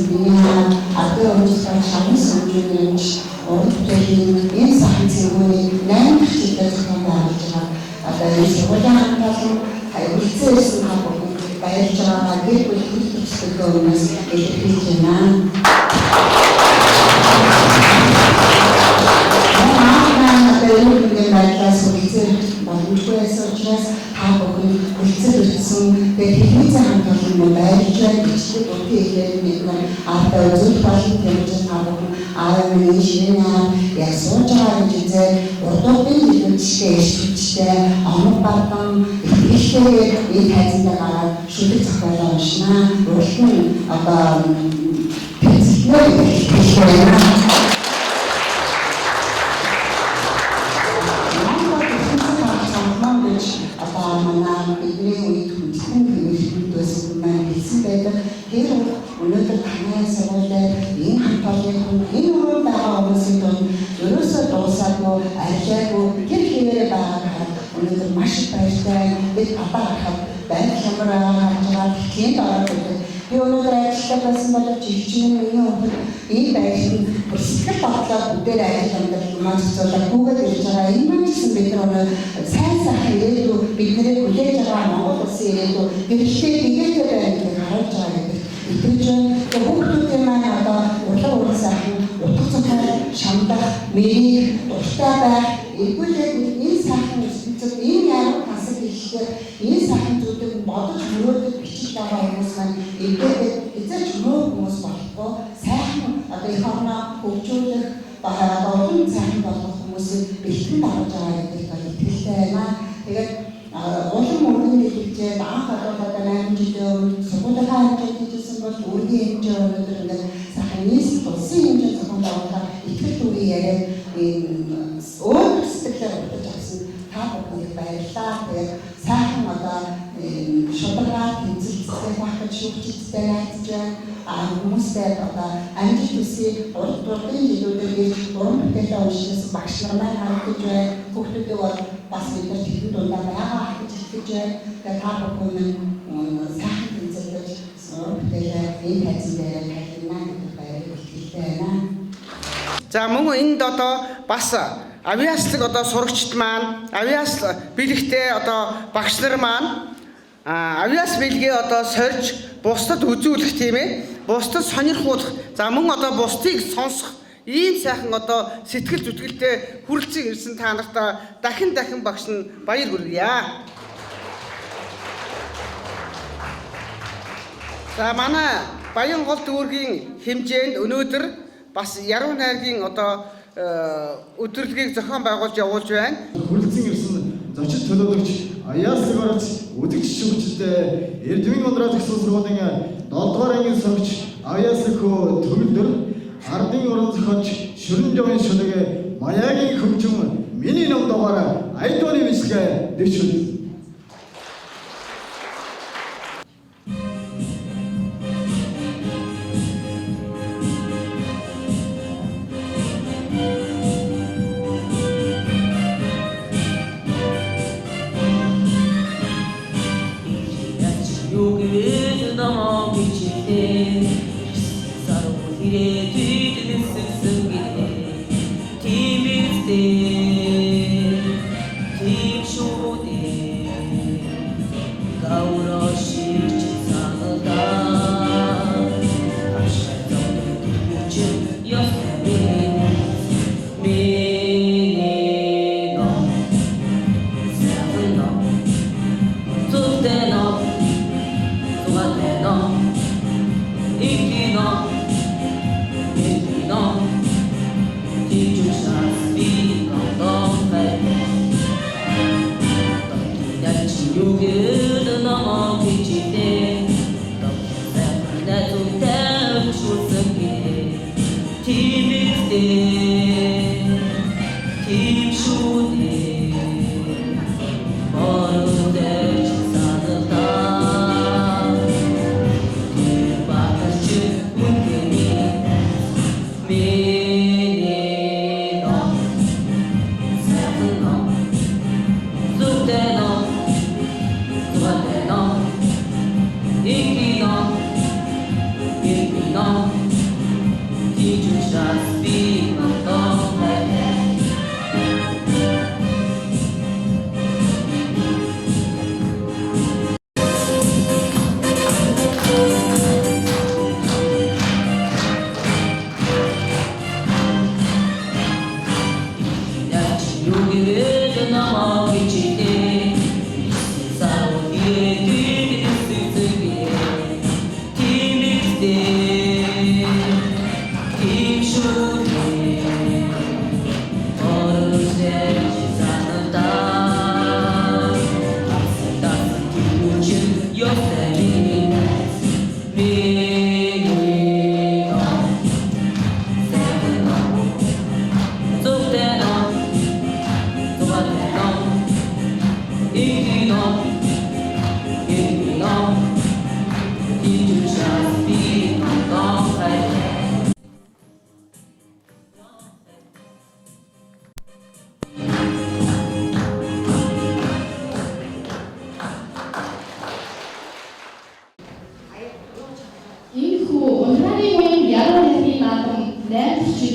Бия одоо өөрсдөө шагнал сүлжээний урдчлалын энэ сайхан цэгүүний 8 хэсэгтэй зохион байгуулж байгаа. Одоо энэ сургуулийн хамгаалсан хайрцсан хамгаалсан баярлж байгаа гэр бүл төлөвлөлтөд өмнөөс илэрхийлж байна. Телевизэн хамгаалсан байрлаж байгаа гişүүд өдөө ихээр нэгэн одоо зөв болон тэмцэн хамгаалсан аавын шинэ яг сууж байгаа гэжээ урдуудын хэлбэрчтэй эрсдэлчтэй аман батан ихтэй энэ хайзтай гараад шүлэг зохиолоо уншина. Уралдан одоо пенсионер хэлбэрээр өнөөдөр танай сургуулийн энэ хамтлагийн энэ өрөө байгаа хүмүүсийн дунд ерөөсөө дуусаагүй арилжаагүй тэр хэвээрээ байгаа өнөөдөр маш их баяртай бид апаа хав байна хямраа харж байгаа тийм ороод байдаг. Би өнөөдөр ажиллаж байсан бол жижигхэн миний өмнө энэ байшин бүрсгэл бодлоо бүгдээр ажиллаж маань зөвлөж гүгээд ирж байгаа. Энэ маань гэсэн бид нар сайн сайхан ирээдүй биднийг хүлээж байгаа Монгол улсын ирээдүй гэрэлтэй дэгээтэй байна гэж харуулж байгаа гэдэг. Итгэж хүүхдүүдийн маань одоо урлаг уурсаахан утга цохол шамдах мэрийг дуртай байх эргүүлээд энэ сайхан зүйлс энэ яруу тасаг хэлэхээр энэ сайхан зүйлийг бодож мөрөөдөж бичиж байгаа хүмүүс маань эргээд эзэж муу хүмүүс болохгүй сайхан одоо их орноо хөгжүүлэх олон сайхан болох хүмүүсийг бэлтгэн дарж байгаа гэдэг бол итгэлтэй байна. Тэгээд улам өргөн хэлэлцээд анх одоо 8 жилийн өмнө сургуулийнхаа хэмжээнд хийжсэн бол үргийн хэмжээ өнөөдөр ингээд сайхан нийс улсын хэмжээнд зохион байгуулах итгэл төрийн яриад өөр сэтгэлээр бодож авсан та бүхэнд баярлалаа. Тэгээд сайхан одоо шударга тэмцэлцтэй байх гэж шүүгчтэй найзж байна. Хүмүүстэй одоо амжилт хүсье урдын жилүүдээр уран бүтээлээ уншижсэн багш нар маань харагдаж байна. Хүүхдүүдээ бол бас бид нар тэтгэн дундаа байгаа гэж итгэж байна. Тэгээд та бүхэн сайхан тэмцэлж уран бүтээлээ энэ хайцан дээр хайрлана гэдэг баярыг илэрхийлж байна. За мөн энд одоо бас авиаслаг одоо сурагчд маань авиас бэлэгтэй одоо багш нар маань авиас бэлгээ одоо сорж бусдад үзүүлэх тийм ээ бусдад сонирхуулах за мөн одоо бусдыг сонсох ийм сайхан одоо сэтгэл зүтгэлтэй хүрэлцэн ирсэн та нартай дахин багш нь баяр хүргье. За манай Баян гол дүүргийн хэмжээнд өнөөдөр бас яруу найргийн одоо өдөрлөгийг зохион байгуулж явуулж байна. Хүрэлцэн ирсэн зочид төлөөлөгч Аяаслаг орж үдэгч шүүгчтэй Эрдэнэ Ундраа зохисон сургуулийн 7 дугаар ангийн сурагч Аяаслаг хөө төгөлдөр ардын уран зохиолч Шүрэн Жовын шүлэг маягийн хөгжим миний ном дугаар айдууны мэдлэгээ дэвшүүлсэн. Team show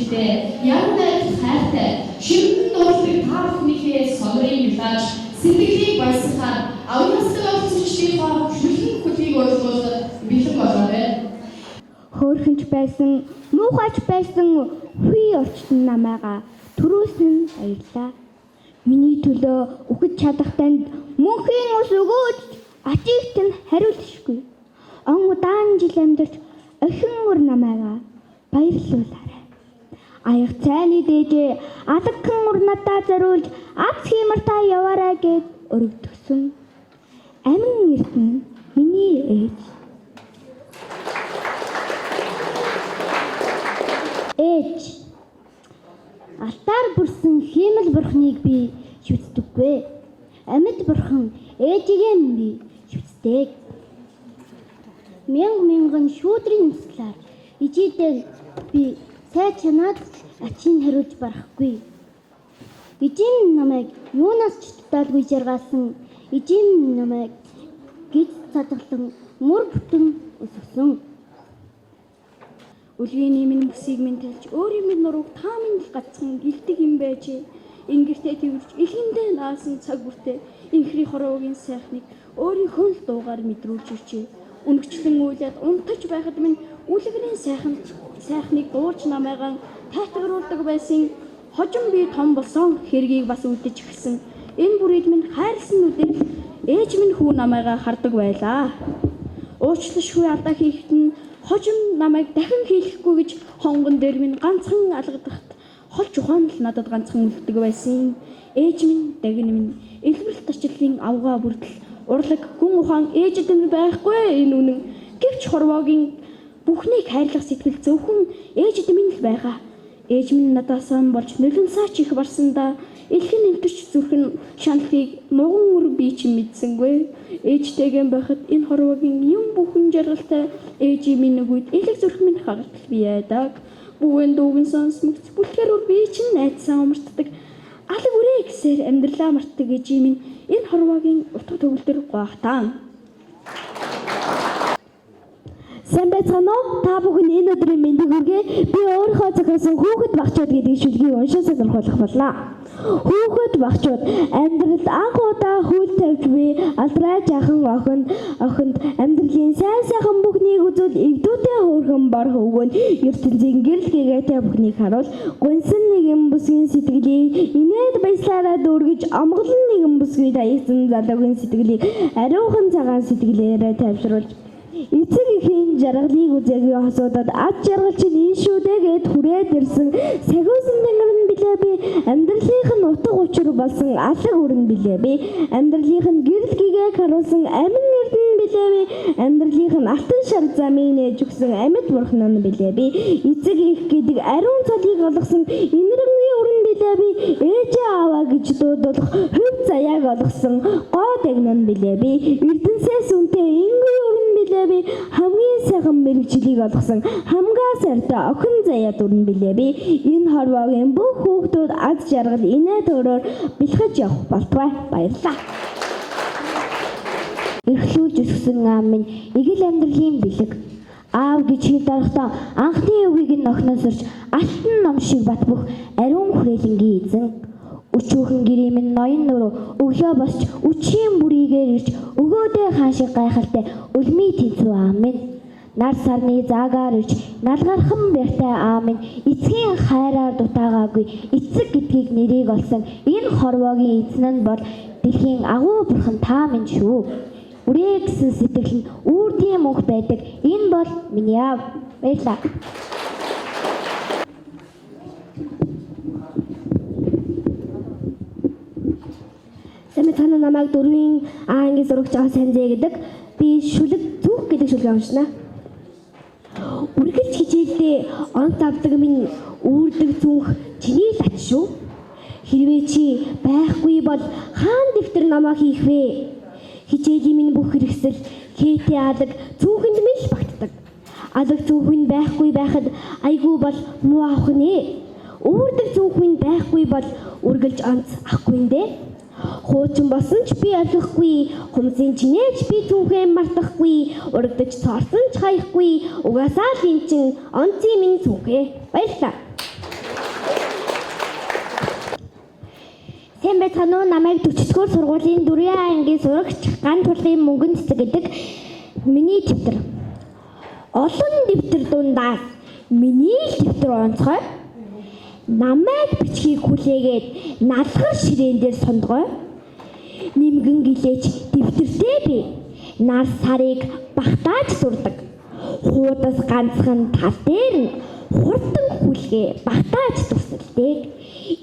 хүчтэй, яруу найрах хайртай, ширхэг дуурдаг та бүхнийхээ сонирыг мэлж, сэтгэлийг баясгахаар авьяастай олцогчдийнхоо хүлхэн хөлийг өөрчлүүлээд бэлэн болоорой. Хөөрхөнч байсан, муухайч байсан хүй орчтон намайгаа түрүүс нь баярлаа. Миний төлөө үхэж чадах танд мөнхийн ус өгөөж ачигт нь хариулшгүй. Он удаан жил амьдарч охин мөр намайгаа баярлуулаарай. Аяг цайны дээжээ алгхан мөр надад зориулж аз хэмэртэй яваарай гэд өргөдгсөн. Амин эрдэнэ миний ээж. Ээж. Алтаар бүрсэн хиймэл бурхныг би шүтдэггүй. Амьд бурхан ээжигээ би шүтдэг. Мянган шүүдрийн нислаар ижидэл би сайн чанаад ачийн хариулж барахгүй. Ижим намайг юунаас ч дутаалгүй жаргаасан ижим намайг гэж цадгалан мөр бүтэн өсгсөн. Үлгээний минь бүсийг минь талж өөрийн минь нурууг та минь л гацхан гэлдэг юм байж. Ингэртээ тэрвэрч илгэндээ наасан цаг бүртээ инхри хороогийн сайхныг өөрийнхөө л дуугаар мэдрүүлж ирчээ. Үнэгчлэн үйлээд унтаж байхад минь үлгэрийн сайхныг дуурч намайгаа тайтгаруулдаг байсан. Хожим би том болсон хэргийг бас үлдэж эхэлсэн. Энэ бүрийг минь хайрлсан үдээ ээж минь хүү намайгаа хардаг байлаа. Уучлашгүй алдаа хийхэд нь хожим намайг дахин хийхгүй гэж хонгон дээр минь ганцхан алгадахт хол чухаан л надад ганцхан үлддэг байсан. Ээж минь дагн минь элбэрт тачлалын авгаа бүрдэл урлаг гүн ухаан ээжэд нь байхгүй энэ үнэн. Гэвч хорвоогийн бүхнийг хайрлах сэтгэл зөвхөн ээжэд минь л байгаа. Ээж минь надаас болж нөлөн саач их барсандаа элхэн нэмтэрч зүрхэн шаналхийг нуган мөр би ч мэдсэнгүй. Ээжтэйгэн байхад энэ хорвоогийн юм бүхэн жаргалтай ээжи минь нөгөөд элэг зүрх минь хагартал би яадаг. Бүвэн дууган сонсмогц бүлгээр би чинь найдсан умартдаг. Алаг үрээ гэсээр амьдралаа мартдаг ээжи минь энэ хорвоогийн утга төгөлдөр гоохтаа. Сайн байцгаана уу? Та бүхэн энэ өдрийн мэндийг хүргэе. Би өөрийнхөө зохиосон хүүхэд багчууд гэдэг шүлгийг уншиж сонирхолох боллоо. Хүүхэд багчууд амьдралд анх удаа хөл тавьж буй алдраа жахан охинд амьдралын сайхан бүхнийг үзүүл игдүүтэй хөөрхөн бор хөвгөнд ертөнцийн гэрэл гэгээтэй бүхнийг харуул гонсон нэгэн бүсгийн сэтгэлийг инээд баяслаараа дүүргэж амгалан нэгэн бүсгүй таягсан залуугийн сэтгэлийг ариухан цагаан сэтгэлээрээ тавьшруулж эцэг ихийн жаргалыг үзээгүй хосуудад ад жаргал чинь энэ шүү дээ гэд хүрээд ирсэн сахиусан тэнгэр нь билээ би амьдралынх нь утга учир болсон алаг өрн билээ би амьдралынх нь гэрэл гэгээг харуулсан амин эрдэн билээ би амьдралынх нь алтан шар замын нээж өгсөн амьд бурхан нь билээ би эцэг их гэдэг ариун цалыг олгосон инэрэнгийн өрн билээ би ээжээ аваа гэж дуудуулах хөв заяаг олгосон гоо дэгнэн билээ би эрдэнсээс үнтэй ингийн өрн билээ би хамгийн сайхан мэрэгчлийг олгосон хамгаа сайртай охин заяа дүрэн билээ би энэ хорвоогийн бүх хүүхдүүд аз жаргал инээ төрөөр бэлхэж явах болтугай баярлалаа. Эрхлүүлж өсгсөн аав минь эгэл амьдралын бэлэг аав гэж хэл дарахдаа анхны үгийг нь охноос орж алтан ном шиг бат бөх ариун хүрээлэнгийн эзэн өчүүхэн гэрээ минь ноён нуруу өглөө босч үчийн бүрийгээр ирж өгөөдөө хаан шиг гайхалтай өлмий тэнцүү аав минь нар сарны заагаар ирж налгархан бэртэй аав минь эцгийн хайраар дутаагаагүй эцэг гэдгийг нэрийг олсон энэ хорвоогийн эзэн нь бол дэлхийн агуу бурхан та минь шүү. Үрээ гэсэн сэтгэл нь үрдийн мөнх байдаг. Энэ бол миний аав. Баярлалаа. Самитана намайг 4-ийн ангийн сурагч байгаа Санзэ гэдэг. Би шүлэг зүөх гэдэг шүлгээ уншина. Үргэлж хичээлдээ онц авдаг минь үрдэг зүөх чиний л ач шүү. Хэрвээ чи байхгүй бол хаан дэвтэр намаа хийх вэ? Хичээлийн минь бүх хэрэгсэл хээтэй алаг зүухэнд минь л багтдаг. Алаг зүухэн байхгүй байхад айгүй бол муу авах нэ. Үрдэг зүухэн байхгүй бол үргэлж онц ахгүй нэ. Хуучин болсон ч би ойлгохгүй, хумсын чинээч би түүхээ мартахгүй, урагдаж цорсон ч хаяхгүй, угаасаа л эн чин онцын минь түүхээ. Баярлалаа. Сайн байцгаана уу? Намайг 40-р сургуулийн 4-р ангийн сурагч Ган турлын мөнгөн цэцэг гэдэг миний дэвтэр. Олон дэвтэр дундаас миний дэвтэр онцгой. Намайг бичгийг хүлээгээд налхар ширээн дээр сондгой. Нимгэн гэлээч дэвтэртэй би нар сарыг багтааж сурдаг. Хуудас ганцхан тал дээр нь хурдан хүлгээ багтааж тусалдаг.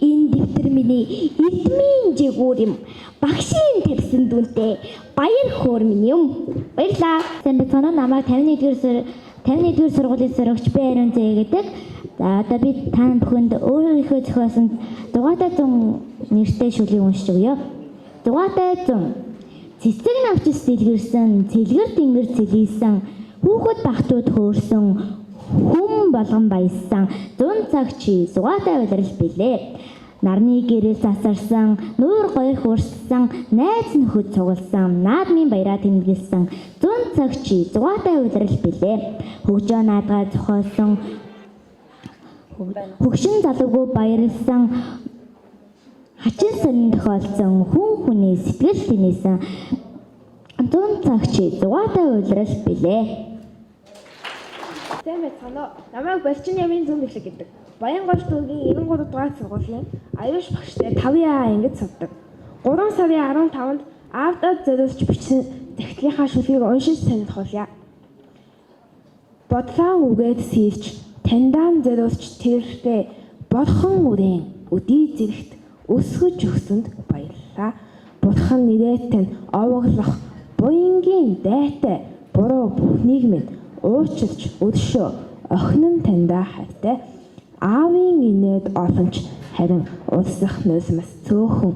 Энэ дэвтэр миний эдмийн жигүүр юм. Багшийн тавьсан дүнтэй баяр хөөр минь юм. Баярлаа. Сайн байцгаана уу? Намайг 51-р сургуулийн сурагч би Ариун Зэ гэдэг. За одоо би та бүхэнд өөрийнхөө зохиосон Дугаатай 100 нэртэй шүлгийг уншиж өгье. Дугаатай 100. Цэцэг навчис дэлгэрсэн, цэлгэр тэнгэр цэлийсэн, хүүхэд багтууд хөөрсөн, хүм болгон баяссан, 100 цаг чи зугаатай удирал билээ. Нарны гэрэл засарсан, нуур гоёр хуурсан, найз нөхөд цугалсан, наадмын баяраа тэмдэглэсэн, 100 цаг чи зугаатай удирал билээ. Хөгжөө наадгаа зохиосон, хөгшин залуугүй баярлсан, хачин сонин тохиолдсон, хүн хүний сэтгэл тэнээсэн, 100 цаг чи зугаатай удирал билээ. Сайн байцгаана уу? Намайг Балчин Ямын Зүм Бэхлэг гэдэг. Баянгол дүүгийн 93 дугаар сургуулийн аюуш багштай 5А ангид сувдаг. 3 сарын 15-нд аавдад зориулж бичсэн захидлынхаа шүлгийг уншиж сонирхолъя. Бодлоо үгээд сэрч таньдаан зориулж тэрхтээ бодхон үрэн өдий зэрэгт өсгөж өгсөнд баярлалаа. Бурхан нэрээ тань овоглох буянгийн дайтай буруу бүхнийг минь уучлж өдшөө охин нь таньдаа хайртай. Аавын инээд олонч харин улсах нөөсмэс цөөхөн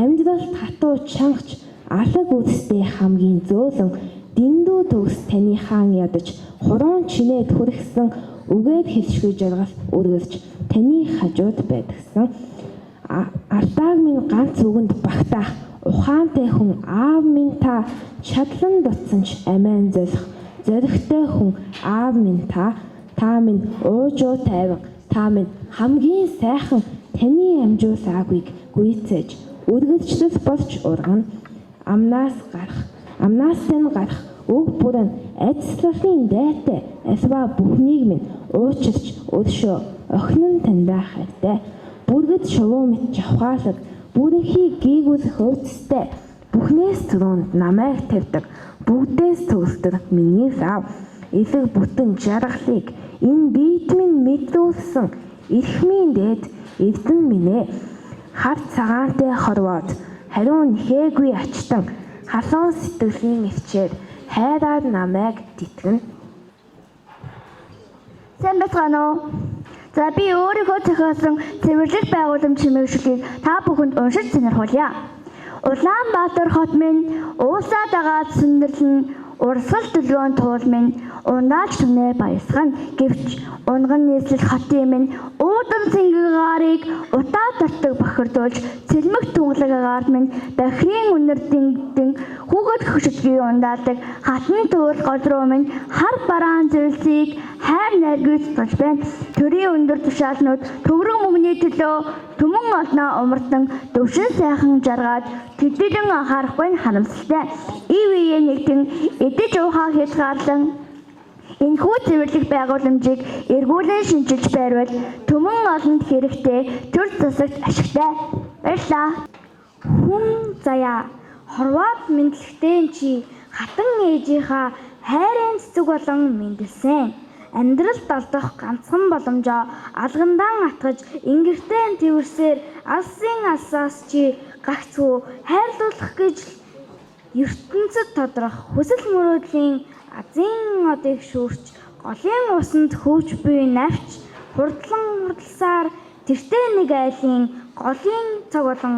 амьдралд хатуу чангч алаг үстэй хамгийн зөөлөн дэндүү төгс таны хаан ядаж хуруун чинээд хүрхсэн үгээд хэлшгүй жаргал үргэлж таны хажууд байдагсан. Артааг минь ганц үгэнд багтаах ухаантай хүн аав минь та чадлан дутсан ч амиан зорих зоригтой хүн аав минь та минь уужуу тайван та минь хамгийн сайхан таны амжуулаагүй гүйцээж үргэлжлэл болж ургана. Амнаас тань гарах өг бүрэн ажлын дайтай альва бүхнийг минь уучлж өдшөө охин нь таньдаа хайртай. Бүргэд шувуу мэт жавхаалаг бүрэнхий гээгүүл хөөцтэй бүхнээс түрүүнд намайг тавьдаг бүгдээс төгсдөг миний лав элэг бүтэн жаргалыг энэ биет минь мэдлүүлсэн эрхмийн дээд эрдэн минь ээ. Хар цагаантай хорвоод хариун нэхээгүй ачтан халуун сэтгэлийн эвчээр хайраар намайг тэтгэн. Сайн байцгаана уу? За би өөрийнхөө зохиосон цэвэрлэл байгууламж хэмээх шүлгийг та бүхэнд уншиж сонирхуулъя. Улаанбаатар хот минь уулзаа дагаад сүндэрлэн урсгал төлгөөн туул минь ундааж түнээ баясгана гэвч унган нийслэл хотын минь уудан цэнгэгарыг утаа тартаг бохирдуулж цэлмэг түнглэг агаар минь бахрын үнэр дэнгдэн хүүхэд хөшөлгийн ундаадаг хатан туул годруу минь хар бараан зүйлсийг хайр найргүйц болж байна. Төрийн өндөр тушаалнууд төгрөг мөнгөний төлөө түмэн олноо умартан дөвшин сайхан жаргаад тэдэлэн анхаарахгүй харамсалтай. Ив ие нэгтэн эдэж уухаа хязгаарлан энэхүү цэвэрлэх байгууламжийг эргүүлэн шинжилж байрвал түмэн олонд хэрэгтэй төр засагт ашигтай. Баярлалаа. Хүн заяа хорвоод мэдлэгтэй чи хатан ээжийнхаа хайрын цэцэг болон мэндэлсэн. Амьдралд алдах ганцхан боломжоо алгандаан атгаж ингэртэн тэрсээр алсын алсаас чи гагцгүй хайрлуулах гэж ертөнцид тодрох хүсэл мөрөөдлийн азийн одыг шүүрч голын усанд хөөж буй навч хурдлсаар тэртээ нэг айлын голын цаг болон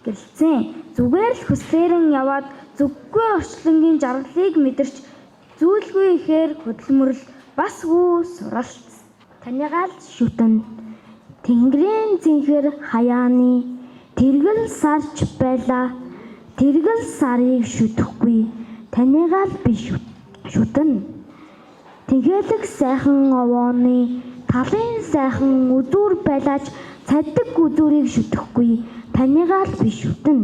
гэлцэн зүгээр л хүслээрэн яваад зүггүй орчлонгийн жаргалыг мэдэрч зүйлгүй ихээр хөдөлмөрл бас гүү суралц танигаал шүтэн тэнгэрийн зинхэр хаяаны тэргэл сарч байлаа тэргэл сарыг шүтэхгүй танигаал би шүтэн тэгэлэг сайхан овооны талын сайхан үзүүр байлаач цаддаг үзүүрийг шүтэхгүй танийгаа л биш үтэн.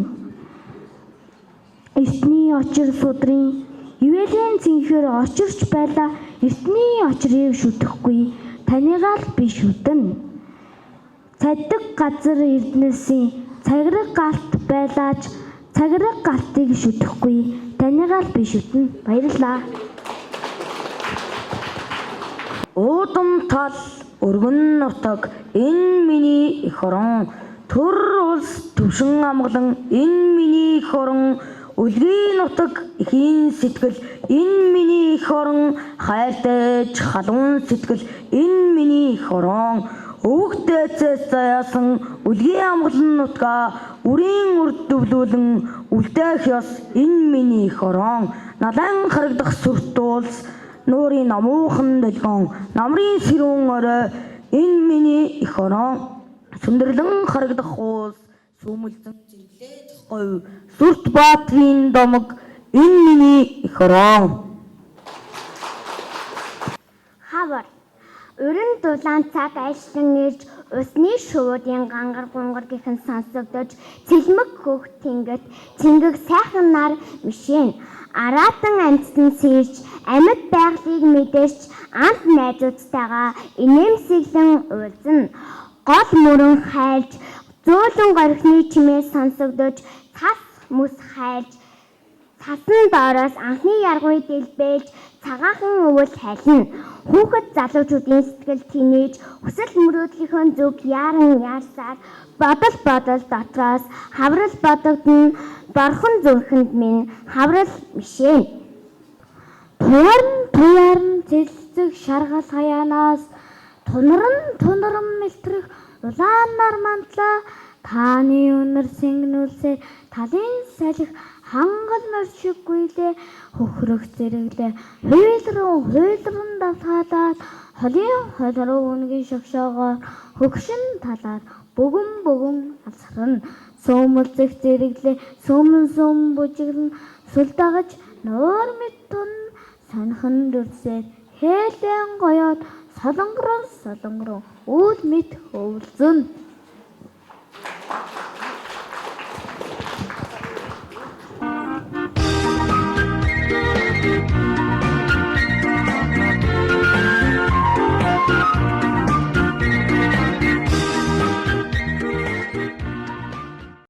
Эртний очир судрын ивэлийн цэнхээр очирч байлаа. Эртний очрыг шүтэхгүй танийгаа л биш үтэн. Цаддаг газар эрдэнэсийн цаграг галт байлаач цаграг галтыг шүтэхгүй танийгаа л биш үтэн. Баярлалаа. Уудам тал өргөн нутаг энэ миний эх орон, төр улс төвшин амгалан энэ миний эх орон, үлгийн нутаг эхийн сэтгэл энэ миний эх орон, хайртайж халуун сэтгэл энэ миний эх орон, өвгдөөцөөс заяасан үлгийн амгалан нутгаа үрийн үрд дөвлүүлэн үлдээх ёс энэ миний эх орон, надан харагдах сүрт улс нуурын намуухан дэлгэн намрын сэрүүн орой энэ миний эх орон, сүндэрлэн харагдах уус сүмэлзэн зэрэглээд говь сүрт баатрын домог энэ миний эх орон. Хавар өрн дулаан цаг айлтан ирж усны шуудын гангар гунгар гэхэн сонсогдож цэлмэг хөх тэнгët цэнгэг сайхан нар мишэн араатан амьдсан сэрж амьд байгалыг мэдэрч амт найзуудтайгаа инээмсэглэн уулзна. Гол мөрөн хайлж зөөлөн горхны чимээ сонсогдож цас мөс хайлж цасан доороос анхны яргуй дэлбэлж цагаахан өвөл хайлна. Хүүхэд залуучуудын сэтгэл тэнэж хүсэл мөрөөдлийнхөө зүг яаран яарсаар бодол дотроос хаврал бодогдно. Борхон зүрхэнд минь хаврал мишэн. Туярн цэлцэг шаргал хаяанаас тунаран мэлтрэх улаанаар мандлаа. Тааны өнөр сэнгнүүлсээр талын салхи хангал моршиггүйлээ хөхрөх зэрэглээ хуйлран давтаалаад холын руу үнгийн шогшоогоор хөгшин талаар бөгөн алсарна. Сөөмөлзөх зэрэглээ сүм бүжиглэн сүл дагаж нуур мэд тун санхан дүрсээр хээлэн гоёод солонгорон үйл мэд хөвлзөн.